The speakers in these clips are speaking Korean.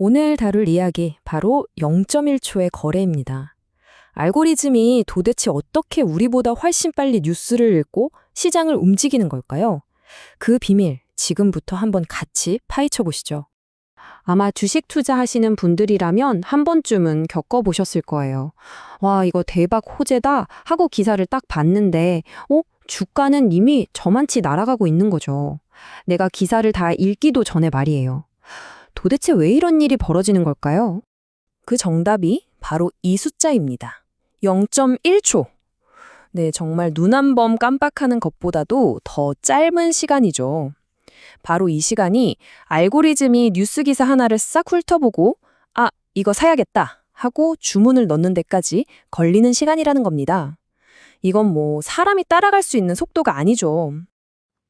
오늘 다룰 이야기 바로 0.1초의 거래입니다. 알고리즘이 도대체 어떻게 우리보다 훨씬 빨리 뉴스를 읽고 시장을 움직이는 걸까요? 그 비밀 지금부터 한번 같이 파헤쳐 보시죠. 아마 주식 투자하시는 분들이라면 한 번쯤은 겪어보셨을 거예요. 와, 이거 대박 호재다 하고 기사를 딱 봤는데, 주가는 이미 저만치 날아가고 있는 거죠. 내가 기사를 다 읽기도 전에 말이에요. 도대체 왜 이런 일이 벌어지는 걸까요? 그 정답이 바로 이 숫자입니다. 0.1초. 네, 정말 눈 한 번 깜빡하는 것보다도 더 짧은 시간이죠. 바로 이 시간이 알고리즘이 뉴스 기사 하나를 싹 훑어보고 이거 사야겠다 하고 주문을 넣는 데까지 걸리는 시간이라는 겁니다. 이건 뭐 사람이 따라갈 수 있는 속도가 아니죠.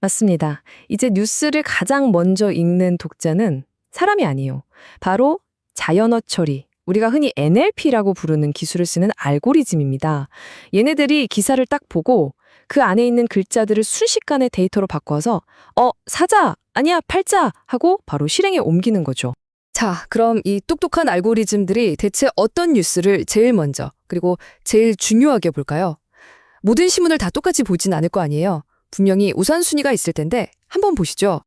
맞습니다. 이제 뉴스를 가장 먼저 읽는 독자는 사람이 아니에요. 바로 자연어 처리, 우리가 흔히 NLP라고 부르는 기술을 쓰는 알고리즘입니다. 얘네들이 기사를 딱 보고 그 안에 있는 글자들을 순식간에 데이터로 바꿔서 사자, 아니야, 팔자 하고 바로 실행에 옮기는 거죠. 자, 그럼 이 똑똑한 알고리즘들이 대체 어떤 뉴스를 제일 먼저, 그리고 제일 중요하게 볼까요? 모든 신문을 다 똑같이 보진 않을 거 아니에요. 분명히 우선순위가 있을 텐데 한번 보시죠.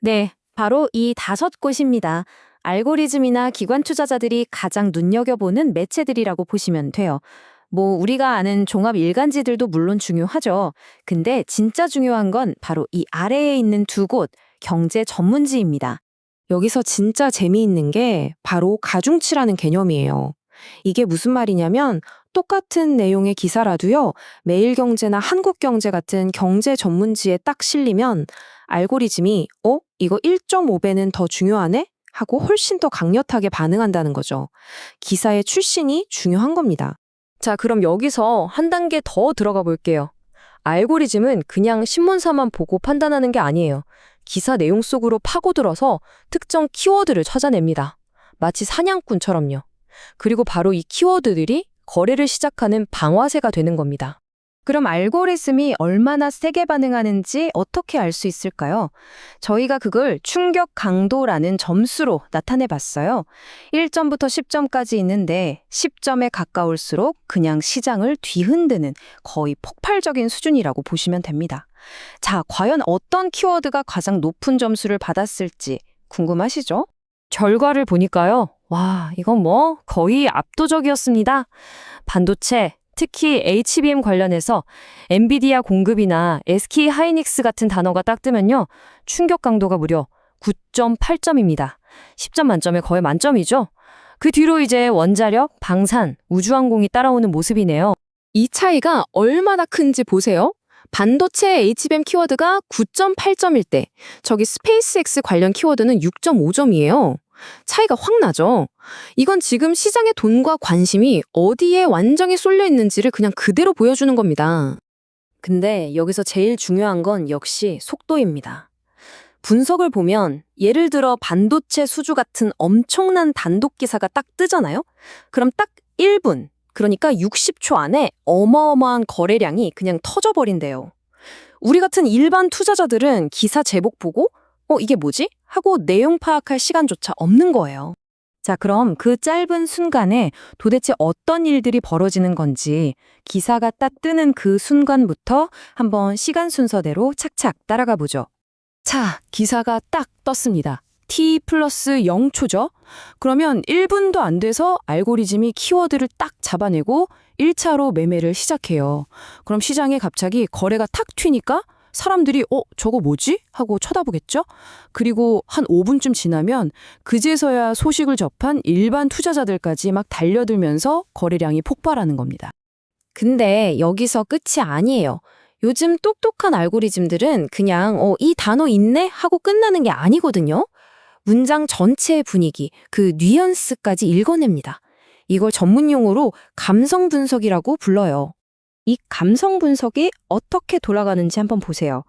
네, 바로 이 5곳입니다. 알고리즘이나 기관 투자자들이 가장 눈여겨보는 매체들이라고 보시면 돼요. 뭐 우리가 아는 종합 일간지들도 물론 중요하죠. 근데 진짜 중요한 건 바로 이 아래에 있는 2곳, 경제 전문지입니다. 여기서 진짜 재미있는 게 바로 가중치라는 개념이에요. 이게 무슨 말이냐면 똑같은 내용의 기사라도요, 매일경제나 한국경제 같은 경제 전문지에 딱 실리면 알고리즘이 이거 1.5배는 더 중요하네? 하고 훨씬 더 강력하게 반응한다는 거죠. 기사의 출신이 중요한 겁니다. 자, 그럼 여기서 한 단계 더 들어가 볼게요. 알고리즘은 그냥 신문사만 보고 판단하는 게 아니에요. 기사 내용 속으로 파고들어서 특정 키워드를 찾아냅니다. 마치 사냥꾼처럼요. 그리고 바로 이 키워드들이 거래를 시작하는 방아쇠가 되는 겁니다. 그럼 알고리즘이 얼마나 세게 반응하는지 어떻게 알 수 있을까요? 저희가 그걸 충격 강도라는 점수로 나타내 봤어요. 1점부터 10점까지 있는데 10점에 가까울수록 그냥 시장을 뒤흔드는 거의 폭발적인 수준이라고 보시면 됩니다. 자, 과연 어떤 키워드가 가장 높은 점수를 받았을지 궁금하시죠? 결과를 보니까요. 와, 이건 뭐 거의 압도적이었습니다. 반도체, 특히 HBM 관련해서 엔비디아 공급이나 SK 하이닉스 같은 단어가 딱 뜨면요. 충격 강도가 무려 9.8점입니다. 10점 만점에 거의 만점이죠. 그 뒤로 이제 원자력, 방산, 우주항공이 따라오는 모습이네요. 이 차이가 얼마나 큰지 보세요. 반도체 HBM 키워드가 9.8점일 때, 저기 스페이스X 관련 키워드는 6.5점이에요. 차이가 확 나죠? 이건 지금 시장의 돈과 관심이 어디에 완전히 쏠려 있는지를 그냥 그대로 보여주는 겁니다. 근데 여기서 제일 중요한 건 역시 속도입니다. 분석을 보면 예를 들어 반도체 수주 같은 엄청난 단독 기사가 딱 뜨잖아요? 그럼 딱 1분, 그러니까 60초 안에 어마어마한 거래량이 그냥 터져버린대요. 우리 같은 일반 투자자들은 기사 제목 보고 이게 뭐지? 하고 내용 파악할 시간조차 없는 거예요. 자, 그럼 그 짧은 순간에 도대체 어떤 일들이 벌어지는 건지 기사가 딱 뜨는 그 순간부터 한번 시간 순서대로 착착 따라가 보죠. 자, 기사가 딱 떴습니다. T 플러스 0초죠? 그러면 1분도 안 돼서 알고리즘이 키워드를 딱 잡아내고 1차로 매매를 시작해요. 그럼 시장에 갑자기 거래가 탁 튀니까 사람들이 저거 뭐지? 하고 쳐다보겠죠? 그리고 한 5분쯤 지나면 그제서야 소식을 접한 일반 투자자들까지 막 달려들면서 거래량이 폭발하는 겁니다. 근데 여기서 끝이 아니에요. 요즘 똑똑한 알고리즘들은 그냥 이 단어 있네? 하고 끝나는 게 아니거든요. 문장 전체의 분위기, 그 뉘앙스까지 읽어냅니다. 이걸 전문 용어로 감성 분석이라고 불러요. 이 감성 분석이 어떻게 돌아가는지 한번 보세요.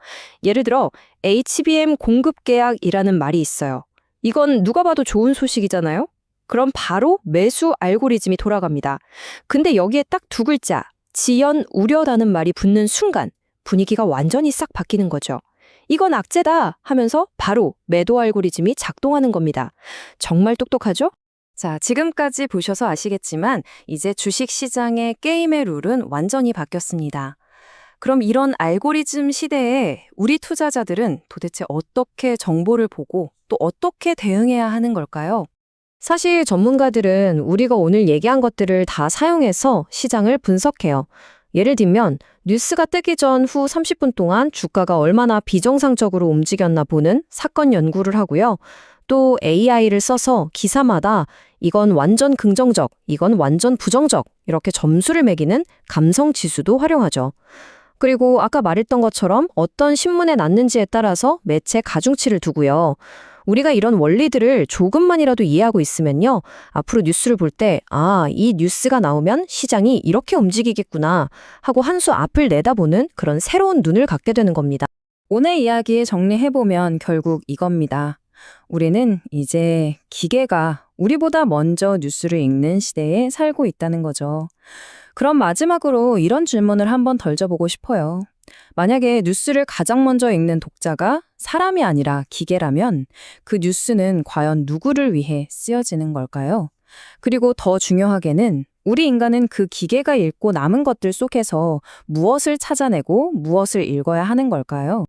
예를 들어 HBM 공급 계약이라는 말이 있어요. 이건 누가 봐도 좋은 소식이잖아요? 그럼 바로 매수 알고리즘이 돌아갑니다. 근데 여기에 딱 2글자, 지연 우려라는 말이 붙는 순간 분위기가 완전히 싹 바뀌는 거죠. 이건 악재다 하면서 바로 매도 알고리즘이 작동하는 겁니다. 정말 똑똑하죠? 자, 지금까지 보셔서 아시겠지만 이제 주식시장의 게임의 룰은 완전히 바뀌었습니다. 그럼 이런 알고리즘 시대에 우리 투자자들은 도대체 어떻게 정보를 보고 또 어떻게 대응해야 하는 걸까요? 사실 전문가들은 우리가 오늘 얘기한 것들을 다 사용해서 시장을 분석해요. 예를 들면 뉴스가 뜨기 전 후 30분 동안 주가가 얼마나 비정상적으로 움직였나 보는 사건 연구를 하고요. 또 AI를 써서 기사마다 이건 완전 긍정적, 이건 완전 부정적 이렇게 점수를 매기는 감성 지수도 활용하죠. 그리고 아까 말했던 것처럼 어떤 신문에 났는지에 따라서 매체 가중치를 두고요. 우리가 이런 원리들을 조금만이라도 이해하고 있으면요. 앞으로 뉴스를 볼 때, 이 뉴스가 나오면 시장이 이렇게 움직이겠구나 하고 한 수 앞을 내다보는 그런 새로운 눈을 갖게 되는 겁니다. 오늘 이야기 정리해보면 결국 이겁니다. 우리는 이제 기계가 우리보다 먼저 뉴스를 읽는 시대에 살고 있다는 거죠. 그럼 마지막으로 이런 질문을 한번 던져보고 싶어요. 만약에 뉴스를 가장 먼저 읽는 독자가 사람이 아니라 기계라면 그 뉴스는 과연 누구를 위해 쓰여지는 걸까요? 그리고 더 중요하게는 우리 인간은 그 기계가 읽고 남은 것들 속에서 무엇을 찾아내고 무엇을 읽어야 하는 걸까요?